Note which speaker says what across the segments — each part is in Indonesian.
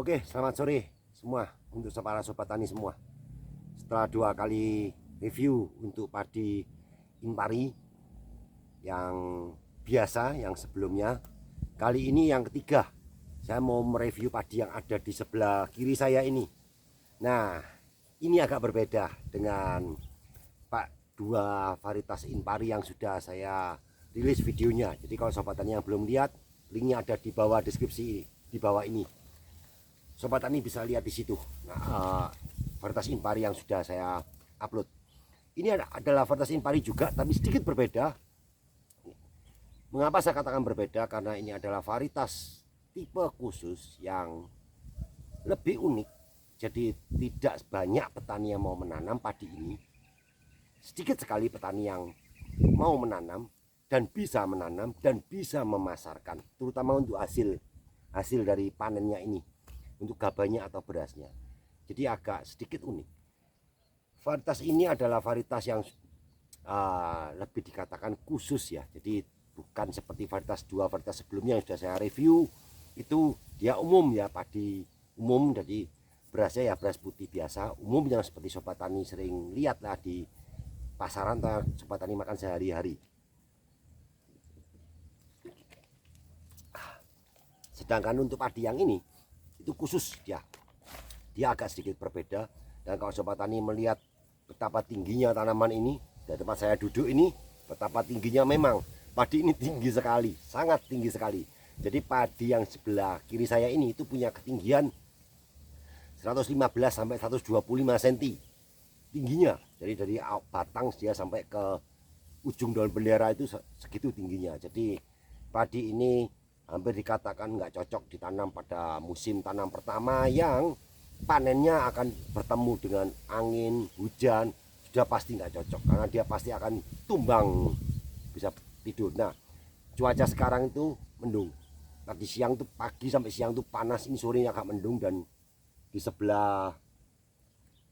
Speaker 1: Oke, selamat sore semua untuk para sobat tani semua. Setelah 2 kali review untuk padi Impari yang biasa, yang sebelumnya, kali ini yang ketiga saya mau mereview padi yang ada di sebelah kiri saya ini. Nah, ini agak berbeda dengan dua varietas Impari yang sudah saya rilis videonya. Jadi kalau sobat tani yang belum lihat, linknya ada di bawah deskripsi di bawah ini. Sobat tani bisa lihat di situ. Nah, varietas Impari yang sudah saya upload. Ini adalah varietas Impari juga, tapi sedikit berbeda. Mengapa saya katakan berbeda? Karena ini adalah varietas tipe khusus yang lebih unik. Jadi tidak banyak petani yang mau menanam padi ini. Sedikit sekali petani yang mau menanam dan bisa menanam dan bisa memasarkan, terutama untuk hasil dari panennya ini, untuk gabahnya atau berasnya. Jadi agak sedikit unik. Varietas ini adalah varietas yang lebih dikatakan khusus ya. Jadi bukan seperti dua varietas sebelumnya yang sudah saya review. Itu dia umum ya, padi umum. Jadi berasnya ya beras putih biasa umum yang seperti sobat tani sering lihat lah di pasaran atau sobat tani makan sehari-hari. Sedangkan untuk padi yang ini itu khusus dia agak sedikit berbeda. Dan kalau sobat tani melihat betapa tingginya tanaman ini dari tempat saya duduk ini, betapa tingginya, memang padi ini tinggi sekali, sangat tinggi sekali. Jadi padi yang sebelah kiri saya ini itu punya ketinggian 115 sampai 125 cm tingginya. Jadi dari batang dia sampai ke ujung daun bendera itu segitu tingginya. Jadi padi ini hampir dikatakan nggak cocok ditanam pada musim tanam pertama yang panennya akan bertemu dengan angin, hujan. Sudah pasti nggak cocok karena dia pasti akan tumbang, bisa tidur. Nah, cuaca sekarang itu mendung. Tadi siang tuh, pagi sampai siang tuh panas, ini sorenya agak mendung. Dan di sebelah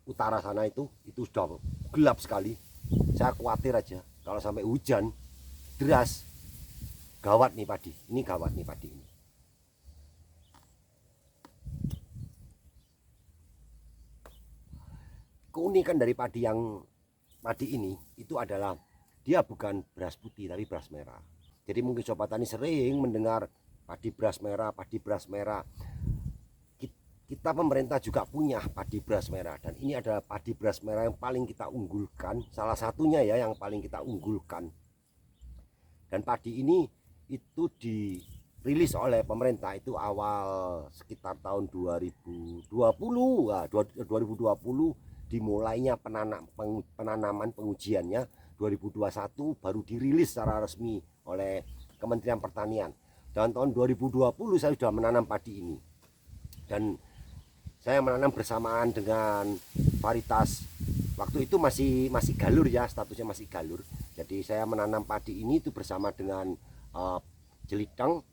Speaker 1: utara sana itu sudah gelap sekali. Saya khawatir aja kalau sampai hujan deras, gawat nih padi. Ini gawat nih padi ini. Keunikan dari padi ini itu adalah dia bukan beras putih tapi beras merah. Jadi mungkin sobat tani sering mendengar padi beras merah, padi beras merah. Kita pemerintah juga punya padi beras merah, dan ini adalah padi beras merah yang paling kita unggulkan, salah satunya ya yang paling kita unggulkan. Dan padi ini itu dirilis oleh pemerintah itu awal sekitar tahun 2020. Nah, 2020 dimulainya penanaman pengujiannya, 2021 baru dirilis secara resmi oleh Kementerian Pertanian. Dan tahun 2020 saya sudah menanam padi ini. Dan saya menanam bersamaan dengan varietas, waktu itu masih galur ya, statusnya masih galur. Jadi saya menanam padi ini itu bersama dengan jelitang,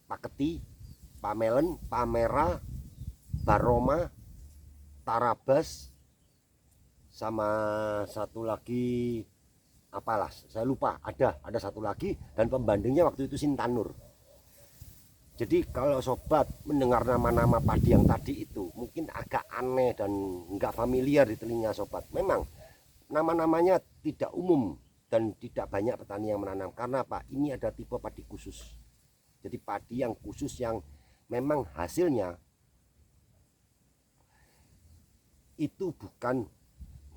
Speaker 1: paketi, pamelen, pamera, baroma, tarabas, sama satu lagi apalah saya lupa, ada satu lagi. Dan pembandingnya waktu itu Sintanur. Jadi kalau sobat mendengar nama-nama padi yang tadi itu mungkin agak aneh dan nggak familiar di telinga sobat. Memang nama-namanya tidak umum dan tidak banyak petani yang menanam. Karena apa? Ini ada tipe padi khusus. Jadi padi yang khusus yang memang hasilnya itu bukan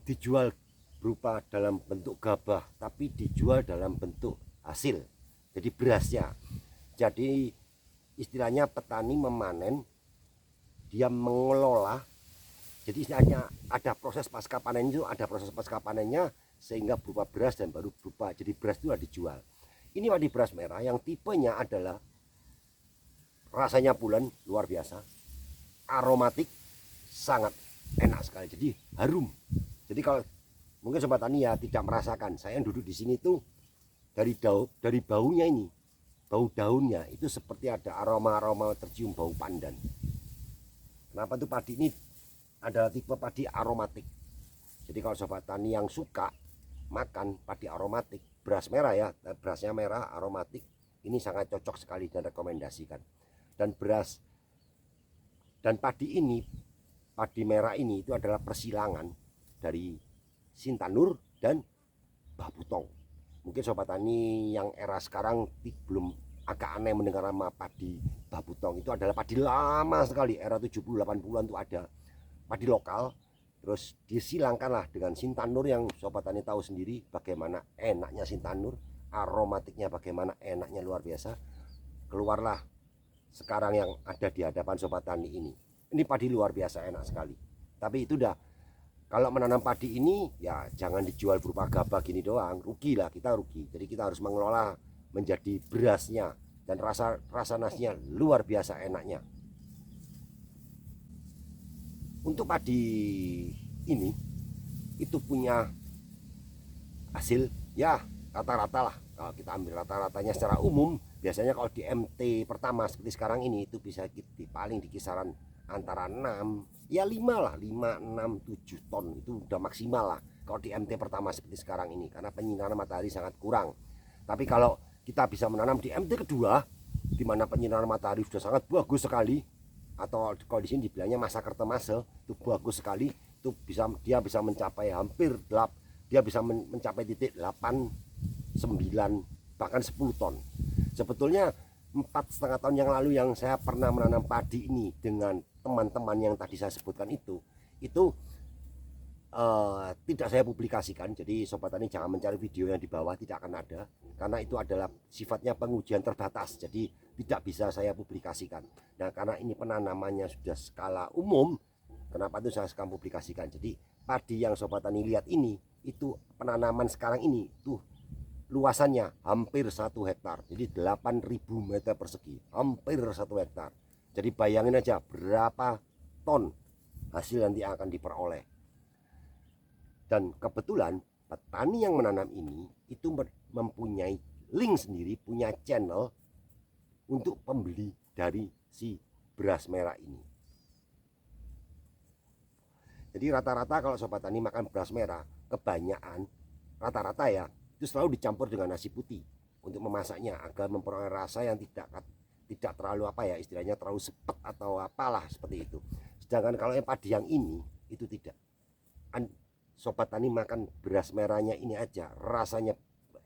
Speaker 1: dijual berupa dalam bentuk gabah, tapi dijual dalam bentuk hasil. Jadi berasnya. Jadi istilahnya petani memanen, dia mengelola. Jadi istilahnya ada proses pasca panen, itu ada proses pasca panennya sehingga berupa beras dan baru berupa jadi beras itu dijual. Ini padi beras merah yang tipenya adalah rasanya pulen luar biasa, aromatik, sangat enak sekali, jadi harum. Jadi kalau mungkin sobat tani ya tidak merasakan, saya yang duduk di sini tuh dari baunya ini, bau daunnya itu seperti ada aroma-aroma tercium bau pandan. Kenapa tuh padi ini adalah tipe padi aromatik. Jadi kalau sobat tani yang suka makan padi aromatik, beras merah ya, berasnya merah aromatik, ini sangat cocok sekali dan rekomendasikan. Dan beras Dan padi merah ini itu adalah persilangan dari Sintanur dan Babutong. Mungkin sobat tani yang era sekarang belum agak aneh mendengar nama padi Babutong. Itu adalah padi lama sekali, era 70-80-an itu ada padi lokal. Terus disilangkanlah dengan Sintanur yang sobat tani tahu sendiri bagaimana enaknya Sintanur, aromatiknya bagaimana enaknya luar biasa. Keluarlah sekarang yang ada di hadapan sobat tani ini. Ini padi luar biasa enak sekali. Tapi itu dah, kalau menanam padi ini ya jangan dijual berupa gabah gini doang, rugi lah, kita rugi. Jadi kita harus mengelola menjadi berasnya, dan rasa nasinya luar biasa enaknya. Untuk padi ini itu punya hasil ya rata-rata lah. Kalau kita ambil rata-ratanya secara umum, biasanya kalau di MT pertama seperti sekarang ini itu bisa paling di kisaran antara 6 ya 5 lah, 5, 6, 7 ton itu udah maksimal lah kalau di MT pertama seperti sekarang ini, karena penyinaran matahari sangat kurang. Tapi kalau kita bisa menanam di MT kedua di mana penyinaran matahari sudah sangat bagus sekali, atau kalau di sini dibilangnya masa kertemase, itu bagus sekali, itu dia bisa mencapai hampir dia bisa mencapai titik 8, 9 bahkan 10 ton. Sebetulnya 4,5 tahun yang lalu yang saya pernah menanam padi ini dengan teman-teman yang tadi saya sebutkan itu tidak saya publikasikan. Jadi sobat tani jangan mencari video yang di bawah, tidak akan ada, karena itu adalah sifatnya pengujian terbatas, jadi tidak bisa saya publikasikan. Nah, karena ini penanamannya sudah skala umum, kenapa itu saya sekarang publikasikan. Jadi padi yang sobat tani lihat ini itu penanaman sekarang ini tuh luasannya hampir 1 hektar, jadi 8.000 meter persegi, hampir 1 hektar. Jadi bayangin aja berapa ton hasil nanti akan diperoleh. Dan kebetulan petani yang menanam ini itu mempunyai link sendiri, punya channel untuk pembeli dari si beras merah ini. Jadi rata-rata kalau sobat tani makan beras merah, kebanyakan rata-rata ya itu selalu dicampur dengan nasi putih untuk memasaknya agar memperoleh rasa yang tidak terlalu istilahnya terlalu sepet atau apalah seperti itu. Sedangkan kalau yang padi yang ini itu tidak. Sobat tani makan beras merahnya ini aja rasanya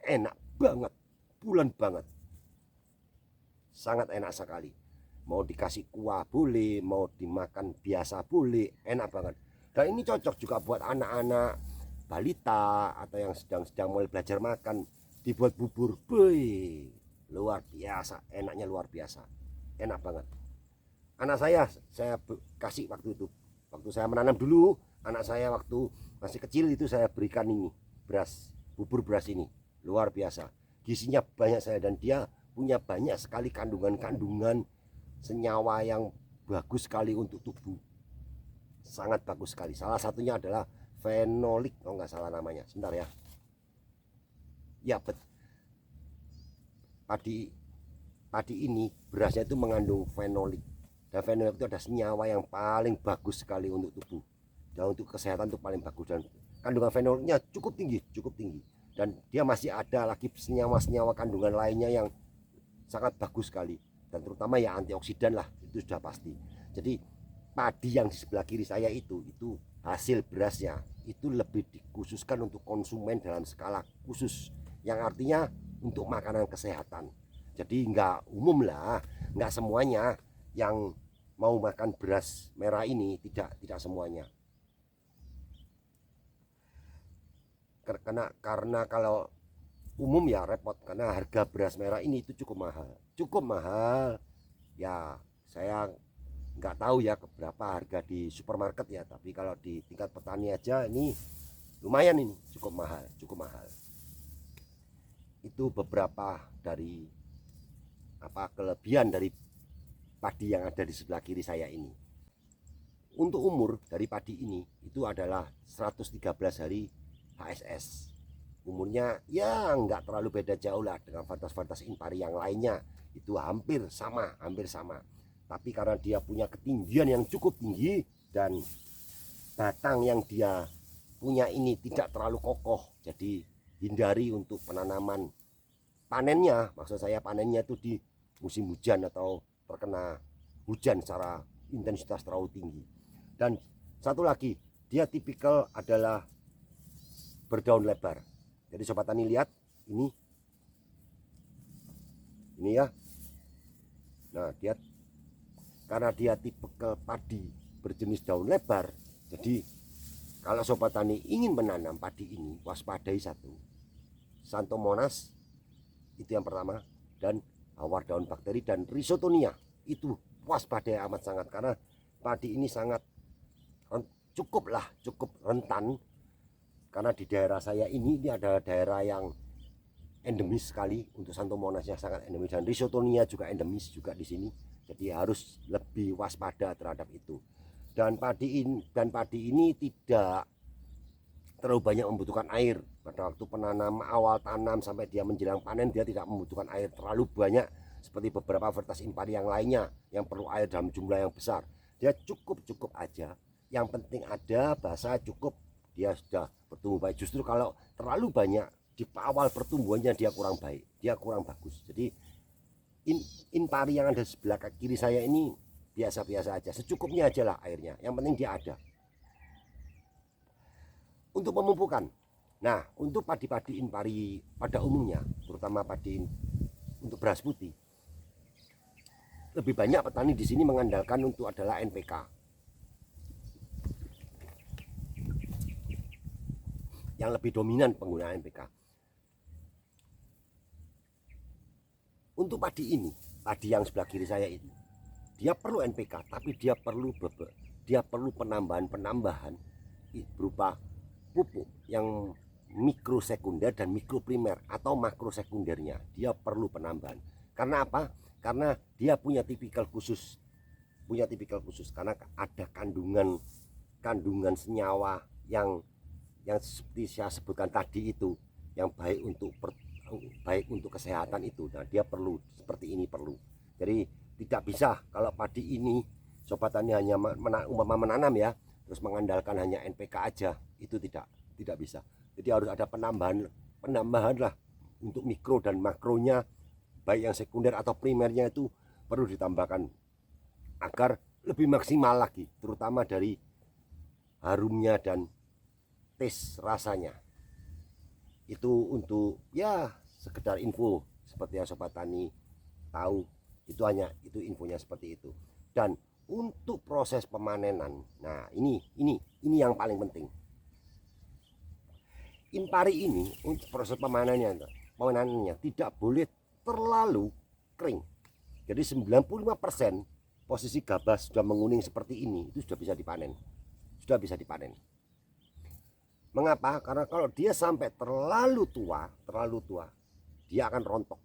Speaker 1: enak banget, bulan banget, sangat enak sekali. Mau dikasih kuah boleh, mau dimakan biasa boleh, enak banget. Dan ini cocok juga buat anak-anak balita atau yang sedang mulai belajar makan, dibuat bubur, boy, luar biasa, enaknya luar biasa, enak banget. Anak saya kasih waktu itu, waktu saya menanam dulu, anak saya waktu masih kecil itu saya berikan ini bubur beras ini, luar biasa, gizinya banyak saya, dan dia punya banyak sekali kandungan senyawa yang bagus sekali untuk tubuh, sangat bagus sekali. Salah satunya adalah fenolik, kalau nggak salah namanya, sebentar ya. Ya, padi ini berasnya itu mengandung fenolik, dan fenolik itu ada senyawa yang paling bagus sekali untuk tubuh dan untuk kesehatan itu paling bagus, dan kandungan fenoliknya cukup tinggi, dan dia masih ada lagi senyawa-senyawa kandungan lainnya yang sangat bagus sekali, dan terutama ya antioksidan lah, itu sudah pasti. Jadi padi yang di sebelah kiri saya itu hasil berasnya itu lebih dikhususkan untuk konsumen dalam skala khusus, yang artinya untuk makanan kesehatan. Jadi nggak umum lah, nggak semuanya yang mau makan beras merah ini, tidak semuanya. Karena kalau umum ya repot, karena harga beras merah ini itu cukup mahal ya. Saya nggak tahu ya berapa harga di supermarket ya, tapi kalau di tingkat petani aja ini lumayan, ini cukup mahal. Itu beberapa dari kelebihan dari padi yang ada di sebelah kiri saya ini. Untuk umur dari padi ini itu adalah 113 hari HSS. Umurnya ya nggak terlalu beda jauh lah dengan varietas impari yang lainnya, itu hampir sama. Tapi karena dia punya ketinggian yang cukup tinggi dan batang yang dia punya ini tidak terlalu kokoh, jadi hindari untuk penanaman panennya. Maksud saya panennya itu di musim hujan atau terkena hujan secara intensitas terlalu tinggi. Dan satu lagi, dia tipikal adalah berdaun lebar. Jadi sobat tani lihat ini ya. Nah, dia karena dia tipikal padi berjenis daun lebar, jadi kalau sobat tani ingin menanam padi ini, waspadai satu, Xanthomonas itu yang pertama, dan hawar daun bakteri dan Rhizotonia itu waspadai amat sangat, karena padi ini sangat cukup rentan. Karena di daerah saya ini ada daerah yang endemis sekali untuk Xanthomonasnya, sangat endemis, dan Rhizotonia juga endemis juga di sini. Jadi harus lebih waspada terhadap itu. Dan padi ini tidak terlalu banyak membutuhkan air. Pada waktu penanam awal tanam sampai dia menjelang panen, dia tidak membutuhkan air terlalu banyak seperti beberapa varietas impari yang lainnya yang perlu air dalam jumlah yang besar. Dia cukup aja. Yang penting ada basah, cukup, dia sudah bertumbuh baik. Justru kalau terlalu banyak di awal pertumbuhannya dia kurang baik, dia kurang bagus. Jadi impari yang ada sebelah kiri saya ini biasa-biasa aja, secukupnya aja lah airnya, yang penting dia ada. Untuk pemupukan, nah untuk padi-padi impari pada umumnya, terutama padi untuk beras putih, lebih banyak petani di sini mengandalkan untuk adalah NPK. Yang lebih dominan penggunaan NPK. Untuk padi ini, padi yang sebelah kiri saya ini, dia perlu NPK, tapi dia perlu penambahan berupa pupuk yang mikro sekunder dan mikro primer atau makro sekundernya. Dia perlu penambahan. Karena apa? Karena dia punya tipikal khusus. Karena ada kandungan senyawa yang seperti saya sebutkan tadi itu, yang baik untuk kesehatan itu. Nah, dia perlu seperti ini perlu. Jadi tidak bisa kalau padi ini sobat tani hanya menanam ya, terus mengandalkan hanya NPK aja, itu tidak bisa. Jadi harus ada penambahan lah untuk mikro dan makronya, baik yang sekunder atau primernya itu perlu ditambahkan agar lebih maksimal lagi, terutama dari harumnya dan tes rasanya. Itu untuk ya sekedar info seperti yang sobat tani tahu, itu infonya seperti itu. Dan untuk proses pemanenan, nah ini yang paling penting. Impari ini untuk proses pemanenannya tidak boleh terlalu kering. Jadi 95% posisi gabah sudah menguning seperti ini itu sudah bisa dipanen. Mengapa? Karena kalau dia sampai terlalu tua, dia akan rontok.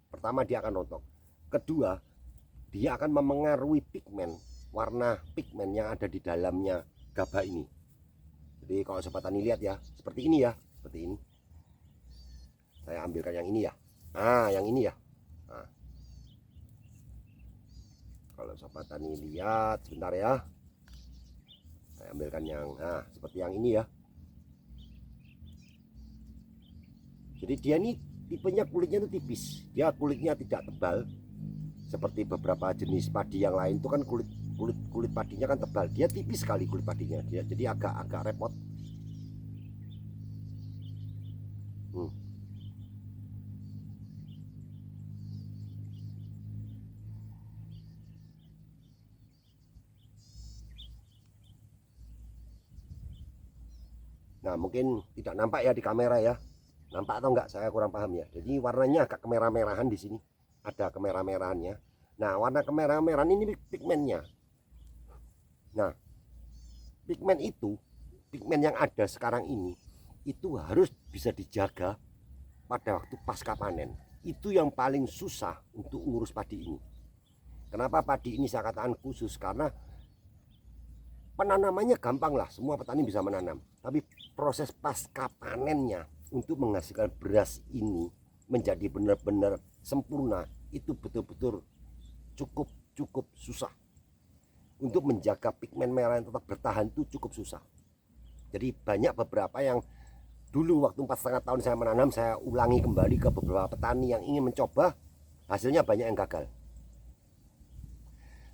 Speaker 1: Pertama, dia akan rontok. Kedua, dia akan memengaruhi warna pigmen yang ada di dalamnya gabah ini. Jadi kalau sobat tani lihat ya, seperti ini ya, seperti ini. Saya ambilkan yang ini ya. Nah, yang ini ya. Nah. Kalau sobat tani lihat sebentar ya. Saya ambilkan yang seperti yang ini ya. Jadi dia ini tipenya kulitnya itu tipis, dia kulitnya tidak tebal seperti beberapa jenis padi yang lain itu kan kulit padinya kan tebal, dia tipis sekali kulit padinya, jadi agak repot. Nah mungkin tidak nampak ya di kamera ya. Nampak atau enggak saya kurang paham ya. Jadi warnanya agak kemerah-merahan di sini. Ada kemerah-merahannya. Nah, warna kemerah-merahan ini pigmennya. Nah, pigmen yang ada sekarang ini itu harus bisa dijaga pada waktu pasca panen. Itu yang paling susah untuk ngurus padi ini. Kenapa padi ini saya katakan khusus? Karena penanamannya gampang lah, semua petani bisa menanam. Tapi proses pasca panennya untuk menghasilkan beras ini menjadi benar-benar sempurna, itu betul-betul cukup susah. Untuk menjaga pigmen merah yang tetap bertahan itu cukup susah. Jadi banyak beberapa yang dulu waktu 4,5 tahun saya menanam, saya ulangi kembali ke beberapa petani yang ingin mencoba, hasilnya banyak yang gagal.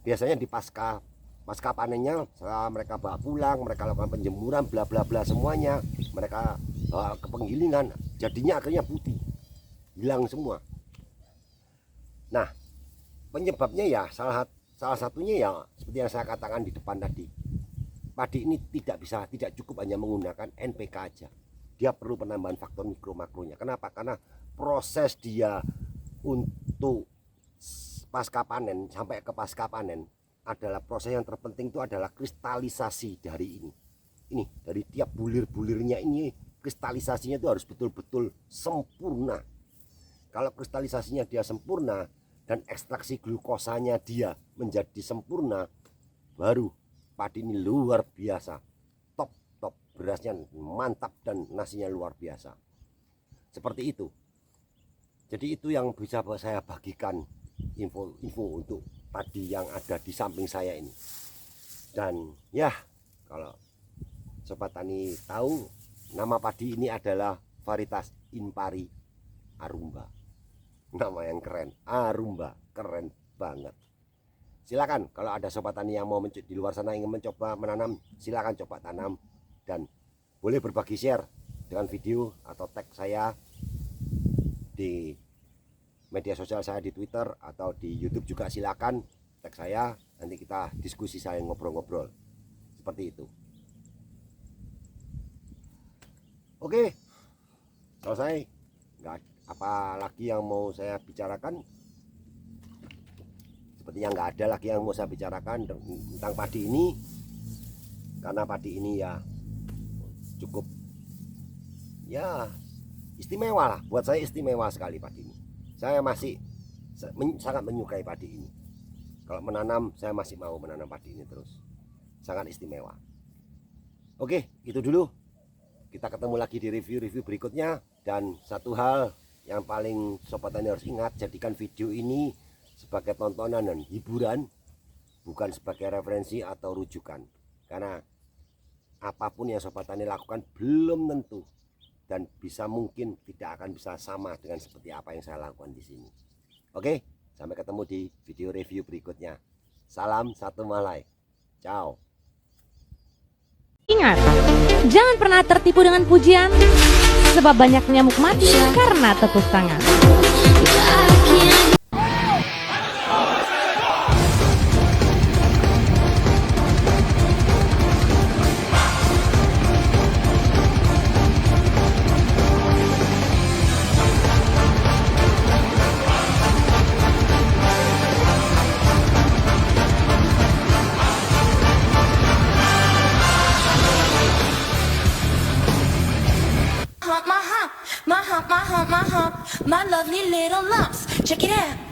Speaker 1: Biasanya di pasca pasca panennya setelah mereka bawa pulang, mereka lakukan penjemuran bla bla bla semuanya, mereka bawa ke penggilingan, jadinya akhirnya putih, hilang semua. Nah, penyebabnya ya salah satunya ya seperti yang saya katakan di depan tadi, padi ini tidak cukup hanya menggunakan NPK aja, dia perlu penambahan faktor mikro makronya. Kenapa? Karena proses dia untuk pasca panen sampai ke pasca panen adalah proses yang terpenting, itu adalah kristalisasi dari ini dari tiap bulir-bulirnya ini, kristalisasinya itu harus betul-betul sempurna. Kalau kristalisasinya dia sempurna dan ekstraksi glukosanya dia menjadi sempurna, baru padi ini luar biasa, top berasnya mantap dan nasinya luar biasa. Seperti itu. Jadi itu yang bisa saya bagikan info untuk padi yang ada di samping saya ini. Dan ya, kalau sobat tani tahu, nama padi ini adalah varietas Impari Arumba. Nama yang keren, Arumba, keren banget. Silakan kalau ada sobat tani yang mau di luar sana ingin mencoba menanam, silakan coba tanam, dan boleh berbagi share dengan video atau tag saya di media sosial saya di Twitter atau di YouTube juga, silakan tag saya, nanti kita diskusi, saya ngobrol-ngobrol seperti itu. Oke, selesai. Nggak apa lagi yang mau saya bicarakan, sepertinya nggak ada lagi yang mau saya bicarakan tentang padi ini, karena padi ini ya cukup ya istimewa lah, buat saya istimewa sekali padi ini. Saya masih sangat menyukai padi ini. Kalau menanam, saya masih mau menanam padi ini terus. Sangat istimewa. Oke, itu dulu. Kita ketemu lagi di review berikutnya. Dan satu hal yang paling sobat tani harus ingat, jadikan video ini sebagai tontonan dan hiburan, bukan sebagai referensi atau rujukan. Karena apapun yang sobat tani lakukan belum tentu dan bisa mungkin tidak akan bisa sama dengan seperti apa yang saya lakukan di sini. Oke, sampai ketemu di video review berikutnya. Salam satu Malai. Ciao.
Speaker 2: Ingat, jangan pernah tertipu dengan pujian, sebab banyak nyamuk mati karena tepuk tangan.
Speaker 3: My lovely little lumps. Check it out.